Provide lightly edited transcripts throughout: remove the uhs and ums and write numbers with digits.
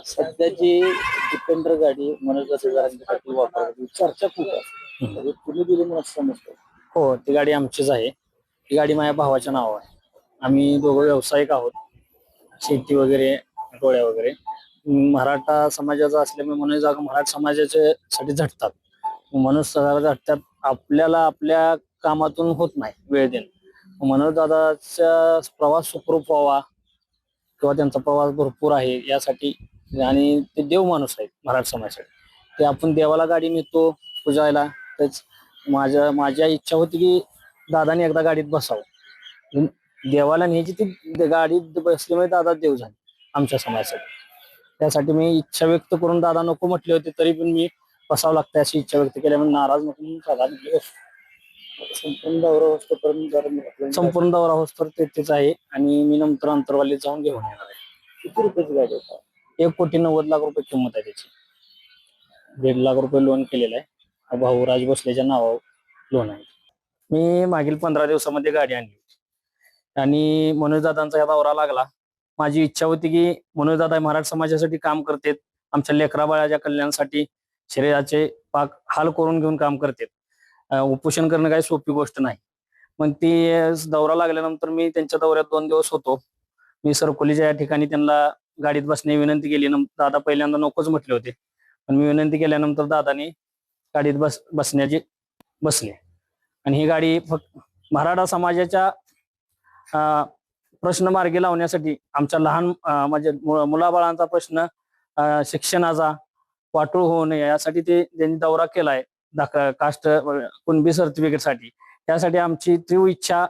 सध्या जी डिपेंडर गाडी मनोज साठी वापरली चर्चा खूप आहे. म्हणजे तुम्ही दिली म्हणून समजतो. हो, ती गाडी आमचीच आहे. ती गाडी माझ्या भावाच्या नावावर आहे. आम्ही दोघं व्यावसायिक आहोत, शेती वगैरे, डोळ्या वगैरे. मराठा समाजाचा असल्यामुळे मनोज दादा मराठा समाजाच्या साठी झटतात. मनोज दादा झटतात. आपल्याला आपल्या कामातून होत नाही वेळ देणं. मनोज दादाचा प्रवास सुखरूप व्हावा किंवा त्यांचा प्रवास भरपूर आहे यासाठी, आणि ते देव माणूस आहेत मराठा समाजासाठी. ते आपण देवाला गाडी नेतो पूजायला. तेच माझ्या इच्छा होती की दादाने एकदा गाडीत बसावं. देवाला न्यायची ती गाडीत बसल्यामुळे दादा देव झाले आमच्या समाजासाठी. त्यासाठी मी इच्छा व्यक्त करून दादा नको म्हटले होते, तरी पण मी बसावं लागतं अशी इच्छा व्यक्त केल्यामुळे नाराज नको दादा म्हटले. संपूर्ण दौरा होतो संपूर्ण दौरा होतो तेच आहे, आणि मी नंतर अंतरवालीत जाऊन घेऊन येणार आहे. किती रुपयाची गाडी होता? 1,90,00,000 किंमत आहे त्याची. 1.5 लाख रुपये लोन केलेलं आहे. भाऊ राज भोसलेच्या नावावर लोन आहे. मी मागील 15 दिवसामध्ये गाडी आणली आणि मनोज दादांचा या दौरा लागला. माझी इच्छा होती की मनोज दादा मराठा समाजासाठी काम करतात, आमच्या लेकरा बाळाच्या कल्याणासाठी शरीराचे पाक हाल करून घेऊन काम करतात. उपोषण करणं काही सोपी गोष्ट नाही. मग ती दौरा लागल्यानंतर मी त्यांच्या दौऱ्यात 2 दिवस होतो. मी सरकोलीच्या या ठिकाणी त्यांना गाडीत बसण्याची विनंती केली. दादा पहिल्यांदा नकोच म्हटले होते, पण मी विनंती केल्यानंतर दादाने गाडीत बसण्याची बसले. आणि ही गाडी फक्त मराठा समाजाच्या प्रश्न मार्गी लावण्यासाठी, आमच्या लहान म्हणजे मुलाबाळांचा प्रश्न, शिक्षणाचा वाटोळ होऊ नये यासाठी त्यांनी दौरा केलाय. कास्ट कुणबी सर्टिफिकेटसाठी. त्यासाठी आमची तीव्र इच्छा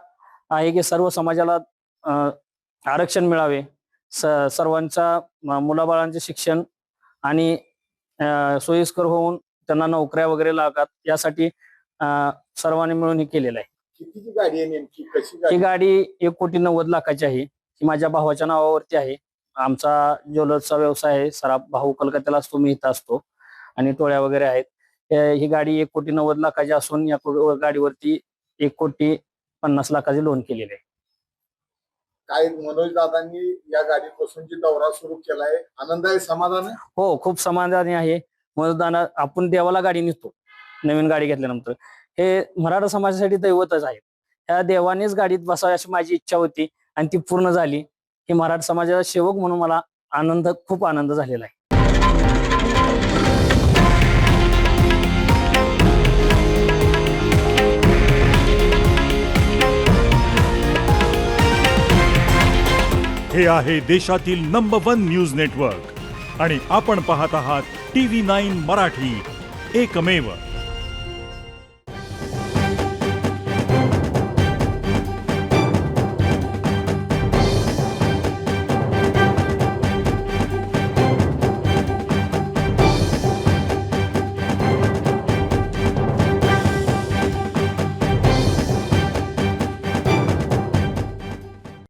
आहे की सर्व समाजाला आरक्षण मिळावे, सर्वांच्या मुलाबाळांचे शिक्षण आणि सोयीस्कर होऊन त्यांना नोकऱ्या वगैरे लागतात, यासाठी सर्वांनी मिळून हे केलेलं आहे. कितीची गाडी आहे नेमकी? कशी ही गाडी 1,90,00,000 आहे. ही माझ्या भावाच्या नावावरती आहे. आमचा ज्वेलर्सचा व्यवसाय आहे. सराफ भाऊ कलकत्त्याला असतो, मी इथं असतो, आणि टोळ्या वगैरे आहेत. ही गाडी 1,90,00,000 असून या गाडीवरती 1,50,00,000 लोन केलेलं आहे. काय मनोज दादांनी या गाडीपासून जी दौरा सुरू केलाय, आनंद आहे, समाधान आहे? हो, खूप समाधानी आहे. मनोज दादा, आपण देवाला गाडी नेतो नवीन गाडी घेतल्यानंतर, हे मराठा समाजासाठी दैवतच आहे. त्या देवानेच गाडीत बसावी अशी माझी इच्छा होती, आणि ती पूर्ण झाली. ही मराठा समाजाचा सेवक म्हणून मला खूप आनंद झालेला आहे. हे आहे देशातील नंबर 1 न्यूज नेटवर्क, आणि आपण पाहत आहात TV9 मराठी, एकमेव.